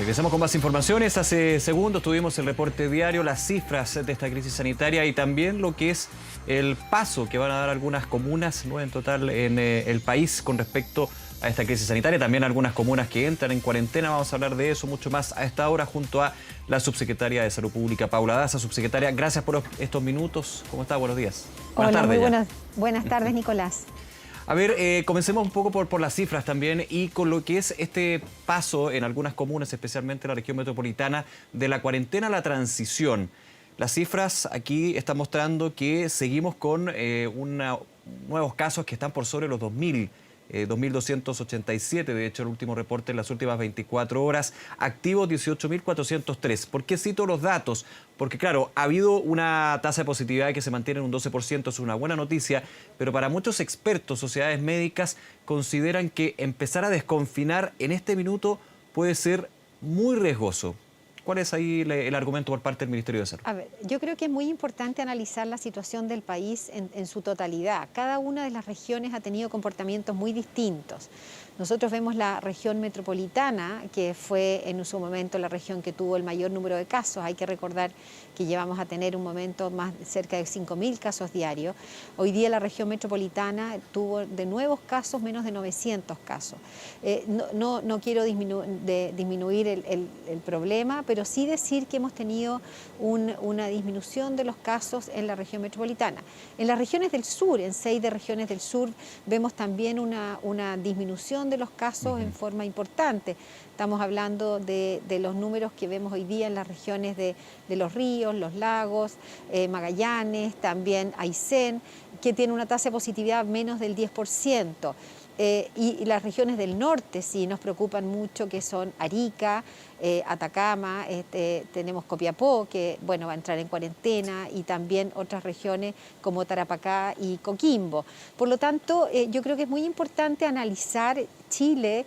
Regresamos con más informaciones. Hace segundos tuvimos el reporte diario, las cifras de esta crisis sanitaria y también lo que es el paso que van a dar algunas comunas, 9 en total en el país con respecto a esta crisis sanitaria. También algunas comunas que entran en cuarentena. Vamos a hablar de eso mucho más a esta hora junto a la subsecretaria de Salud Pública, Paula Daza. Subsecretaria, gracias por estos minutos. ¿Cómo está? Buenos días. Buenas tardes. Muy buenas tardes, Nicolás. A ver, comencemos un poco por las cifras también y con lo que es este paso en algunas comunas, especialmente en la región metropolitana, de la cuarentena a la transición. Las cifras aquí están mostrando que seguimos con nuevos casos que están por sobre los 2.000. 2.287, de hecho, el último reporte en las últimas 24 horas. Activos 18.403. ¿Por qué cito los datos? Porque, claro, ha habido una tasa de positividad que se mantiene en un 12%, es una buena noticia, pero para muchos expertos, sociedades médicas, consideran que empezar a desconfinar en este minuto puede ser muy riesgoso. ¿Cuál es ahí el argumento por parte del Ministerio de Salud? A ver, yo creo que es muy importante analizar la situación del país en su totalidad. Cada una de las regiones ha tenido comportamientos muy distintos. Nosotros vemos la región metropolitana, que fue en su momento la región que tuvo el mayor número de casos. Hay que recordar que llevamos a tener un momento más cerca de 5.000 casos diarios. Hoy día la región metropolitana tuvo de nuevos casos menos de 900 casos. No quiero disminuir el problema, pero sí decir que hemos tenido una disminución de los casos en la región metropolitana. En las regiones del sur, en 6 de regiones del sur, vemos también una disminución de los casos en forma importante. Estamos hablando de los números que vemos hoy día en las regiones de Los Ríos, Los Lagos, Magallanes, también Aysén, que tiene una tasa de positividad menos del 10%. Y las regiones del norte sí nos preocupan mucho, que son Arica, Atacama, tenemos Copiapó, que bueno, va a entrar en cuarentena, y también otras regiones como Tarapacá y Coquimbo. Por lo tanto, yo creo que es muy importante analizar Chile,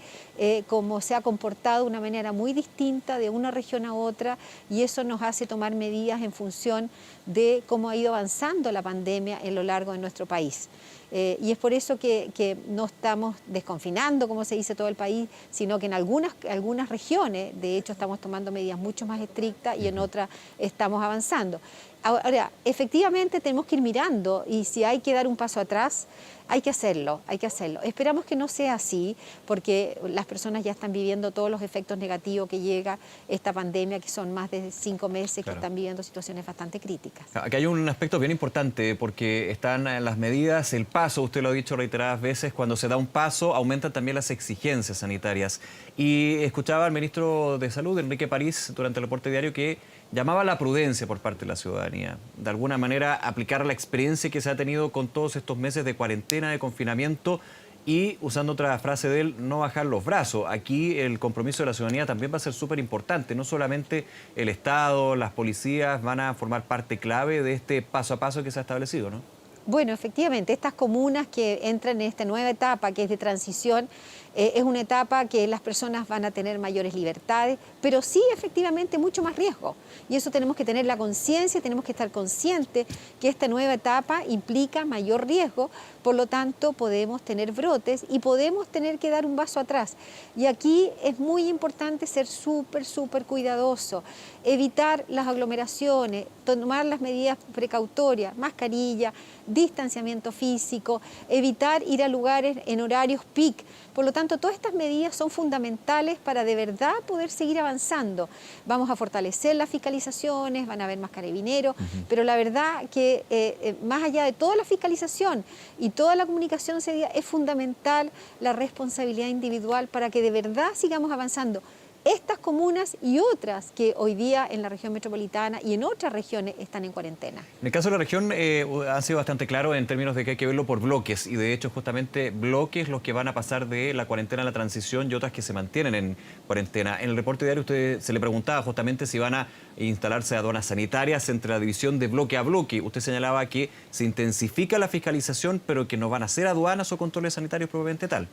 cómo se ha comportado de una manera muy distinta de una región a otra, y eso nos hace tomar medidas en función de cómo ha ido avanzando la pandemia en lo largo de nuestro país. Y es por eso que no estamos desconfinando, como se dice, todo el país, sino que en algunas regiones, de hecho, estamos tomando medidas mucho más estrictas y en otras estamos avanzando. Ahora, efectivamente tenemos que ir mirando, y si hay que dar un paso atrás, hay que hacerlo, hay que hacerlo. Esperamos que no sea así, porque las personas ya están viviendo todos los efectos negativos que llega esta pandemia, que son más de 5 meses, claro, que están viviendo situaciones bastante críticas. Aquí hay un aspecto bien importante, porque están las medidas, el paso, usted lo ha dicho reiteradas veces, cuando se da un paso aumentan también las exigencias sanitarias. Y escuchaba al ministro de Salud, Enrique París, durante el reporte diario, que llamaba a la prudencia por parte de la ciudadanía. De alguna manera aplicar la experiencia que se ha tenido con todos estos meses de cuarentena, de confinamiento, y, usando otra frase de él, no bajar los brazos. Aquí el compromiso de la ciudadanía también va a ser súper importante. No solamente el Estado, las policías van a formar parte clave de este paso a paso que se ha establecido, ¿no? Bueno, efectivamente, estas comunas que entran en esta nueva etapa, que es de transición, es una etapa que las personas van a tener mayores libertades, pero sí, efectivamente, mucho más riesgo. Y eso tenemos que tener la conciencia, tenemos que estar conscientes que esta nueva etapa implica mayor riesgo, por lo tanto, podemos tener brotes y podemos tener que dar un paso atrás. Y aquí es muy importante ser súper cuidadoso, evitar las aglomeraciones, tomar las medidas precautorias, mascarilla, distanciamiento físico, evitar ir a lugares en horarios peak. Por lo tanto, todas estas medidas son fundamentales para de verdad poder seguir avanzando. Vamos a fortalecer las fiscalizaciones, van a haber más carabineros, pero la verdad que más allá de toda la fiscalización y toda la comunicación es fundamental la responsabilidad individual para que de verdad sigamos avanzando. Estas comunas y otras que hoy día en la región metropolitana y en otras regiones están en cuarentena. En el caso de la región ha sido bastante claro en términos de que hay que verlo por bloques, y de hecho justamente bloques los que van a pasar de la cuarentena a la transición y otras que se mantienen en cuarentena. En el reporte diario usted se le preguntaba justamente si van a instalarse aduanas sanitarias entre la división de bloque a bloque. Usted señalaba que se intensifica la fiscalización, pero que no van a ser aduanas o controles sanitarios propiamente tal.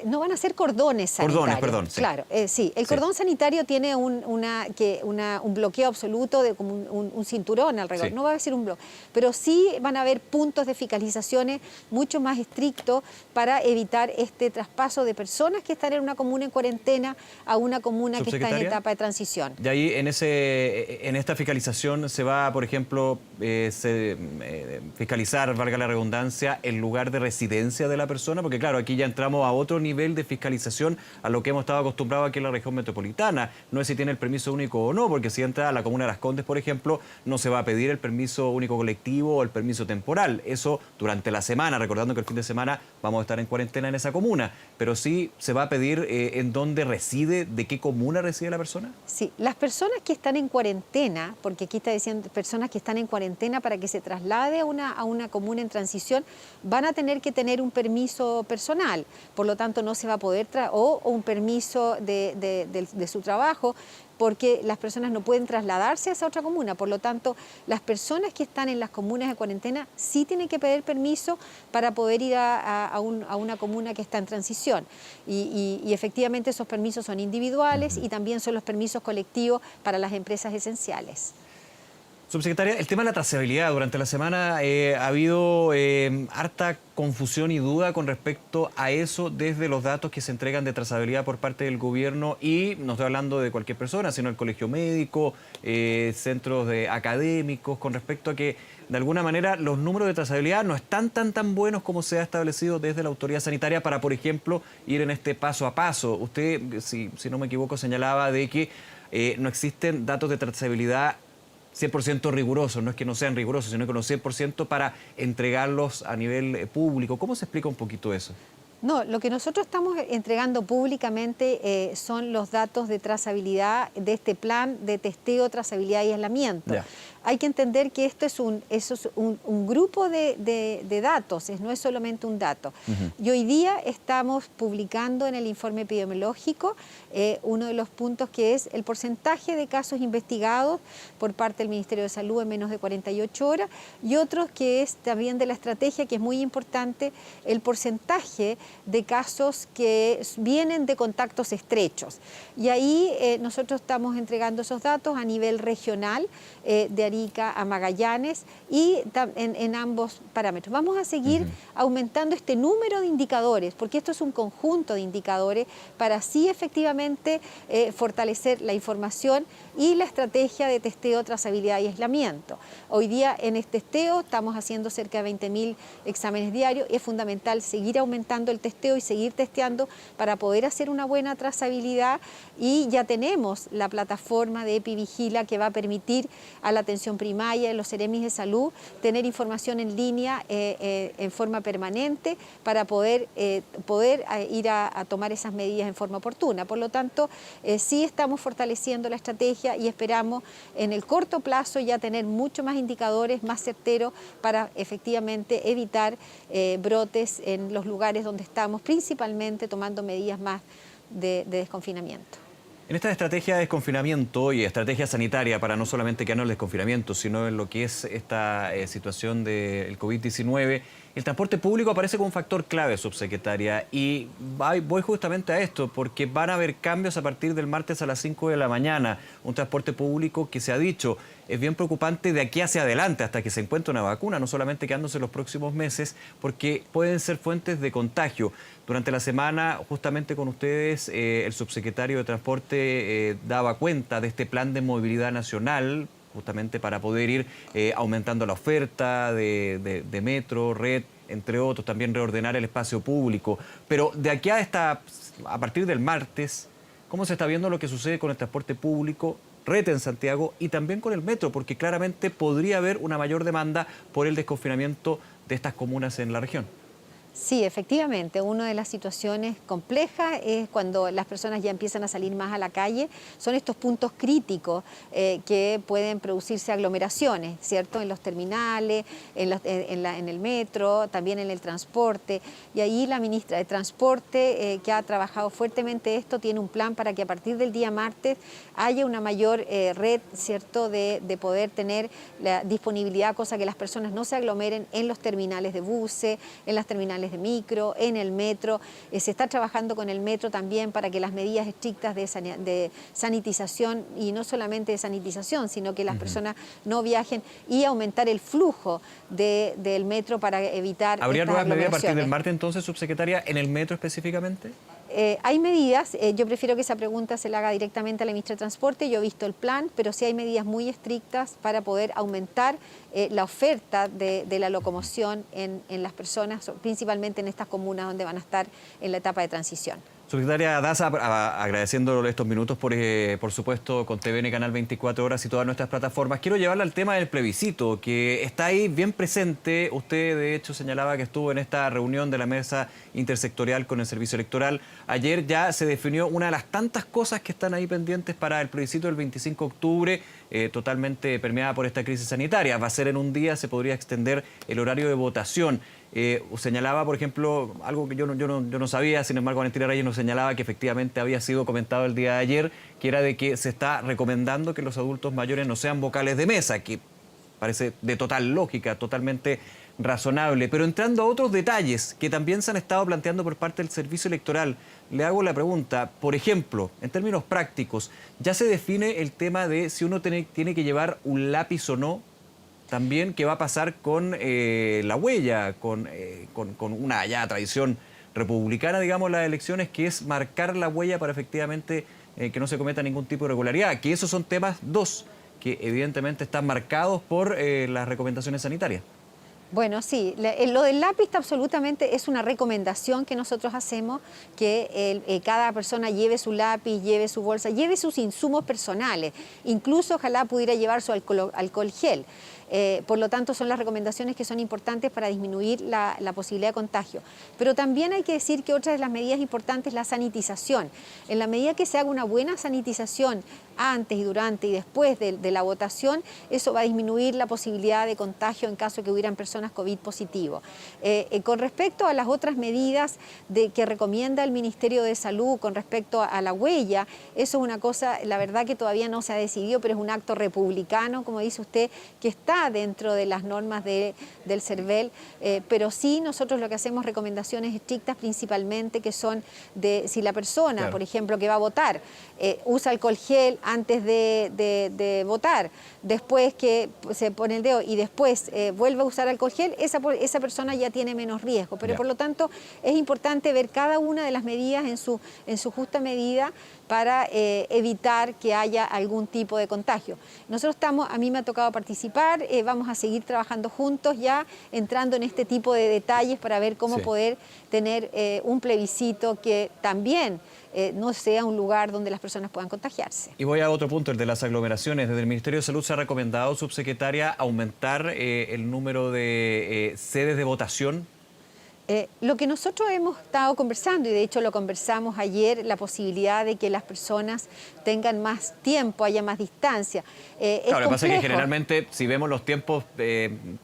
No van a ser cordones sanitarios. Cordones, perdón. Sí. Claro, sí. El cordón sanitario tiene un bloqueo absoluto, de como un cinturón alrededor. Sí. No va a ser un bloqueo. Pero sí van a haber puntos de fiscalizaciones mucho más estrictos para evitar este traspaso de personas que están en una comuna en cuarentena a una comuna que está en etapa de transición. De ahí, en esta fiscalización se va, por ejemplo, fiscalizar, valga la redundancia, el lugar de residencia de la persona, porque claro, aquí ya entramos a otro nivel de fiscalización a lo que hemos estado acostumbrados aquí en la región metropolitana. No es si tiene el permiso único o no, porque si entra a la comuna de Las Condes, por ejemplo, no se va a pedir el permiso único colectivo o el permiso temporal. Eso durante la semana, recordando que el fin de semana vamos a estar en cuarentena en esa comuna, pero sí se va a pedir en dónde reside, de qué comuna reside la persona. Sí, las personas que están en cuarentena, porque aquí está diciendo personas que están en cuarentena para que se traslade a una comuna en transición, van a tener que tener un permiso personal, por lo tanto no se va a poder, o un permiso de su trabajo, porque las personas no pueden trasladarse a esa otra comuna. Por lo tanto, las personas que están en las comunas de cuarentena sí tienen que pedir permiso para poder ir a una comuna que está en transición. Y efectivamente esos permisos son individuales y también son los permisos colectivos para las empresas esenciales. Subsecretaria, el tema de la trazabilidad. Durante la semana ha habido harta confusión y duda con respecto a eso desde los datos que se entregan de trazabilidad por parte del gobierno, y no estoy hablando de cualquier persona, sino el colegio médico, centros académicos, con respecto a que de alguna manera los números de trazabilidad no están tan buenos como se ha establecido desde la autoridad sanitaria para, por ejemplo, ir en este paso a paso. Usted, si no me equivoco, señalaba de que no existen datos de trazabilidad 100% rigurosos, no es que no sean rigurosos, sino que no 100% para entregarlos a nivel público. ¿Cómo se explica un poquito eso? No, lo que nosotros estamos entregando públicamente son los datos de trazabilidad de este plan de testeo, trazabilidad y aislamiento. Yeah. Hay que entender que esto es un grupo de datos, no es solamente un dato. Y hoy día estamos publicando en el informe epidemiológico uno de los puntos, que es el porcentaje de casos investigados por parte del Ministerio de Salud en menos de 48 horas, y otros que es también de la estrategia, que es muy importante, el porcentaje de casos que vienen de contactos estrechos. Y ahí nosotros estamos entregando esos datos a nivel regional, de Arica a Magallanes, y en ambos parámetros. Vamos a seguir aumentando este número de indicadores, porque esto es un conjunto de indicadores para así efectivamente fortalecer la información y la estrategia de testeo, trazabilidad y aislamiento. Hoy día en este testeo estamos haciendo cerca de 20.000 exámenes diarios, y es fundamental seguir aumentando el testeo y seguir testeando para poder hacer una buena trazabilidad, y ya tenemos la plataforma de EpiVigila que va a permitir a la atención primaria de los seremis de salud tener información en línea en forma permanente para poder ir a tomar esas medidas en forma oportuna. Por lo tanto, sí estamos fortaleciendo la estrategia y esperamos en el corto plazo ya tener mucho más indicadores, más certeros, para efectivamente evitar brotes en los lugares donde estamos, principalmente tomando medidas más de desconfinamiento. En esta estrategia de desconfinamiento y estrategia sanitaria para no solamente quedarnos en el desconfinamiento, sino en lo que es esta situación del COVID-19, el transporte público aparece como un factor clave, subsecretaria, y voy justamente a esto, porque van a haber cambios a partir del martes a las 5 de la mañana. Un transporte público que se ha dicho es bien preocupante de aquí hacia adelante, hasta que se encuentre una vacuna, no solamente quedándose los próximos meses, porque pueden ser fuentes de contagio. Durante la semana, justamente con ustedes, el subsecretario de Transporte daba cuenta de este plan de movilidad nacional, justamente para poder ir aumentando la oferta de metro, red, entre otros, también reordenar el espacio público. Pero de aquí a partir del martes, ¿cómo se está viendo lo que sucede con el transporte público, red en Santiago, y también con el metro? Porque claramente podría haber una mayor demanda por el desconfinamiento de estas comunas en la región. Sí, efectivamente, una de las situaciones complejas es cuando las personas ya empiezan a salir más a la calle. Son estos puntos críticos que pueden producirse aglomeraciones, ¿cierto? En los terminales, en el metro, también en el transporte. Y ahí la ministra de Transporte, que ha trabajado fuertemente esto, tiene un plan para que a partir del día martes haya una mayor red, ¿cierto?, de poder tener la disponibilidad, cosa que las personas no se aglomeren en los terminales de buses, en las terminales terminales de micro, en el metro. Se está trabajando con el metro también para que las medidas estrictas de sanitización, y no solamente de sanitización, sino que las personas no viajen, y aumentar el flujo del metro para evitar ¿Habría estas nuevas medidas a partir del aglomeraciones. martes entonces, subsecretaria, en el metro específicamente? Hay medidas, yo prefiero que esa pregunta se la haga directamente a la ministra de Transporte. Yo he visto el plan, pero sí hay medidas muy estrictas para poder aumentar la oferta de la locomoción en las personas, principalmente en estas comunas donde van a estar en la etapa de transición. Subsecretaria Daza, agradeciéndole estos minutos, por supuesto, con TVN, Canal 24 Horas y todas nuestras plataformas. Quiero llevarla al tema del plebiscito, que está ahí bien presente. Usted, de hecho, señalaba que estuvo en esta reunión de la mesa intersectorial con el Servicio Electoral. Ayer ya se definió una de las tantas cosas que están ahí pendientes para el plebiscito del 25 de octubre, totalmente permeada por esta crisis sanitaria. Va a ser en un día, se podría extender el horario de votación. Señalaba, por ejemplo, algo que yo no sabía, sin embargo, Valentina Reyes nos señalaba que efectivamente había sido comentado el día de ayer, que era de que se está recomendando que los adultos mayores no sean vocales de mesa, que parece de total lógica, totalmente razonable. Pero entrando a otros detalles que también se han estado planteando por parte del Servicio Electoral, le hago la pregunta, por ejemplo, en términos prácticos, ¿ya se define el tema de si uno tiene que llevar un lápiz o no? También qué va a pasar con la huella, con una ya tradición republicana, digamos, las elecciones, que es marcar la huella para efectivamente que no se cometa ningún tipo de irregularidad. Que esos son temas dos que evidentemente están marcados por las recomendaciones sanitarias. Bueno, sí, lo del lápiz absolutamente es una recomendación que nosotros hacemos, que cada persona lleve su lápiz, lleve su bolsa, lleve sus insumos personales, incluso ojalá pudiera llevar su alcohol gel. Por lo tanto, son las recomendaciones que son importantes para disminuir la posibilidad de contagio. Pero también hay que decir que otra de las medidas importantes es la sanitización. En la medida que se haga una buena sanitización antes y durante y después de la votación, eso va a disminuir la posibilidad de contagio en caso de que hubieran personas COVID positivo. Con respecto a las otras medidas que recomienda el Ministerio de Salud con respecto a la huella, eso es una cosa, la verdad que todavía no se ha decidido, pero es un acto republicano, como dice usted, que está dentro de las normas del CERVEL, pero sí nosotros lo que hacemos recomendaciones estrictas principalmente, que son de si la persona, claro, por ejemplo, que va a votar, usa alcohol gel antes de votar, después que se pone el dedo y después vuelve a usar alcohol gel, esa persona ya tiene menos riesgo. Pero por lo tanto es importante ver cada una de las medidas en su justa medida para evitar que haya algún tipo de contagio. Nosotros a mí me ha tocado participar, vamos a seguir trabajando juntos ya, entrando en este tipo de detalles para ver cómo poder tener un plebiscito que también no sea un lugar donde las personas puedan contagiarse. Y voy a otro punto, el de las aglomeraciones. Desde el Ministerio de Salud se ha recomendado, subsecretaria, aumentar el número de sedes de votación. Lo que nosotros hemos estado conversando, y de hecho lo conversamos ayer, la posibilidad de que las personas tengan más tiempo, haya más distancia. Claro, lo que pasa es que generalmente, si vemos los tiempos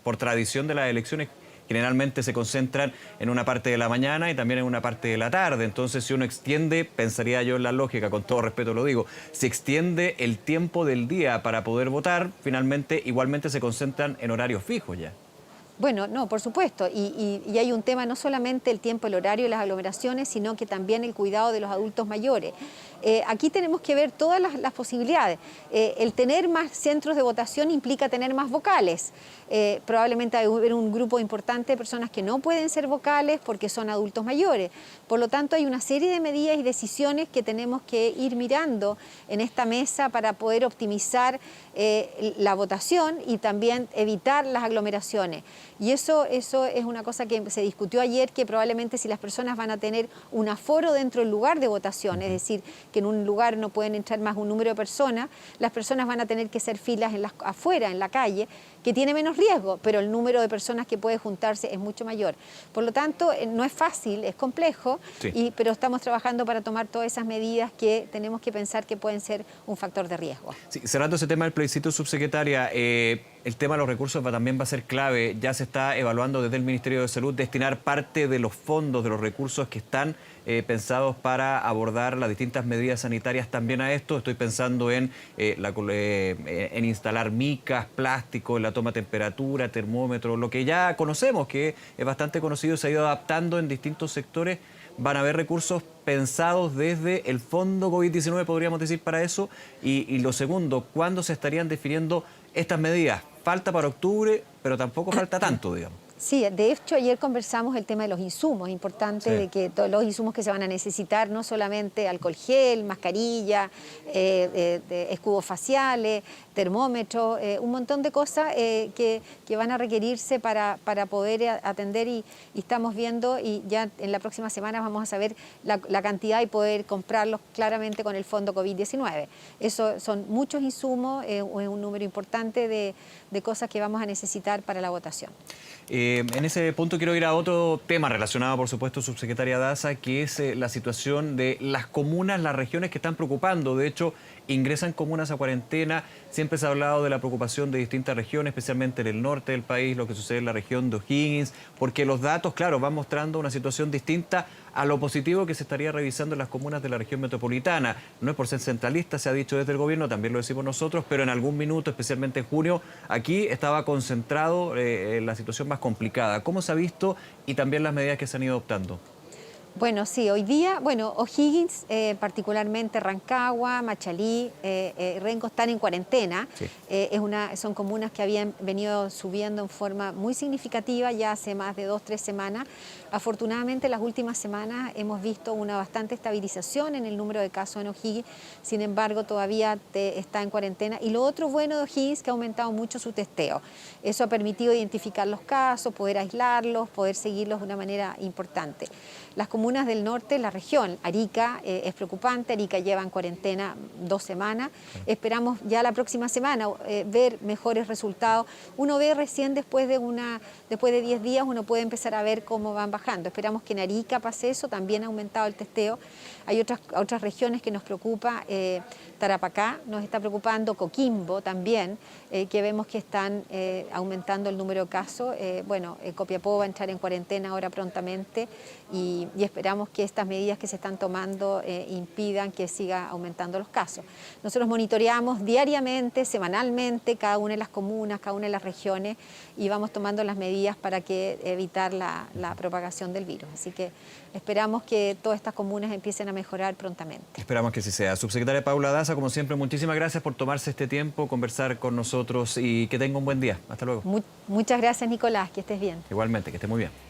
por tradición de las elecciones, generalmente se concentran en una parte de la mañana y también en una parte de la tarde. Entonces, si uno extiende, pensaría yo en la lógica, con todo respeto lo digo, si extiende el tiempo del día para poder votar, finalmente igualmente se concentran en horarios fijos ya. Bueno, no, por supuesto, y hay un tema, no solamente el tiempo, el horario y las aglomeraciones, sino que también el cuidado de los adultos mayores. Aquí tenemos que ver todas las posibilidades. El tener más centros de votación implica tener más vocales. Probablemente hay un grupo importante de personas que no pueden ser vocales porque son adultos mayores. Por lo tanto, hay una serie de medidas y decisiones que tenemos que ir mirando en esta mesa para poder optimizar la votación y también evitar las aglomeraciones. Y eso es una cosa que se discutió ayer, que probablemente si las personas van a tener un aforo dentro del lugar de votación, es decir, que en un lugar no pueden entrar más un número de personas, las personas van a tener que hacer filas afuera, en la calle, que tiene menos riesgo, pero el número de personas que puede juntarse es mucho mayor. Por lo tanto, no es fácil, es complejo, pero estamos trabajando para tomar todas esas medidas que tenemos que pensar que pueden ser un factor de riesgo. Sí, cerrando ese tema del plebiscito, subsecretaria, El tema de los recursos también va a ser clave. Ya se está evaluando desde el Ministerio de Salud destinar parte de los fondos, de los recursos que están pensados para abordar las distintas medidas sanitarias también a esto. Estoy pensando en instalar micas, plástico, en la toma de temperatura, termómetro, lo que ya conocemos, que es bastante conocido, se ha ido adaptando en distintos sectores. Van a haber recursos pensados desde el Fondo COVID-19, podríamos decir, para eso. Y lo segundo, ¿cuándo se estarían definiendo estas medidas? Falta para octubre, pero tampoco falta tanto, digamos. Sí, de hecho ayer conversamos el tema de los insumos. Es importante de que todos los insumos que se van a necesitar, no solamente alcohol gel, mascarilla, escudos faciales, termómetros, un montón de cosas que van a requerirse para poder atender y estamos viendo y ya en la próxima semana vamos a saber la cantidad y poder comprarlos claramente con el Fondo COVID-19. Eso son muchos insumos, es un número importante de cosas que vamos a necesitar para la votación. En ese punto quiero ir a otro tema relacionado, por supuesto, subsecretaria Daza, que es la situación de las comunas, las regiones que están preocupando. De hecho, ingresan comunas a cuarentena. Siempre se ha hablado de la preocupación de distintas regiones, especialmente en el norte del país, lo que sucede en la región de O'Higgins, porque los datos, claro, van mostrando una situación distinta a lo positivo que se estaría revisando en las comunas de la región metropolitana. No es por ser centralista, se ha dicho desde el gobierno, también lo decimos nosotros, pero en algún minuto, especialmente en junio, aquí estaba concentrado la situación más complicada. ¿Cómo se ha visto y también las medidas que se han ido adoptando? Bueno, sí, hoy día, O'Higgins, particularmente Rancagua, Machalí, Renco están en cuarentena. Sí. Son comunas que habían venido subiendo en forma muy significativa ya hace más de 2 o 3 semanas. Afortunadamente, las últimas semanas hemos visto una bastante estabilización en el número de casos en O'Higgins, sin embargo, todavía está en cuarentena. Y lo otro bueno de O'Higgins es que ha aumentado mucho su testeo. Eso ha permitido identificar los casos, poder aislarlos, poder seguirlos de una manera importante. Las comunas del norte, la región, Arica es preocupante, Arica lleva en cuarentena 2 semanas, esperamos ya la próxima semana ver mejores resultados. Uno ve recién después de 10 días, uno puede empezar a ver cómo van bajando. Esperamos que en Arica pase eso, también ha aumentado el testeo. Hay otras regiones que nos preocupa, Tarapacá nos está preocupando, Coquimbo también, que vemos que están aumentando el número de casos. Copiapó va a entrar en cuarentena ahora prontamente y esperamos que estas medidas que se están tomando impidan que siga aumentando los casos. Nosotros monitoreamos diariamente, semanalmente, cada una de las comunas, cada una de las regiones y vamos tomando las medidas para evitar la propagación del virus. Así que esperamos que todas estas comunas empiecen a mejorar prontamente. Esperamos que así sea. Subsecretaria Paula Daza, como siempre, muchísimas gracias por tomarse este tiempo, conversar con nosotros y que tenga un buen día. Hasta luego. Muchas gracias, Nicolás, que estés bien. Igualmente, que estés muy bien.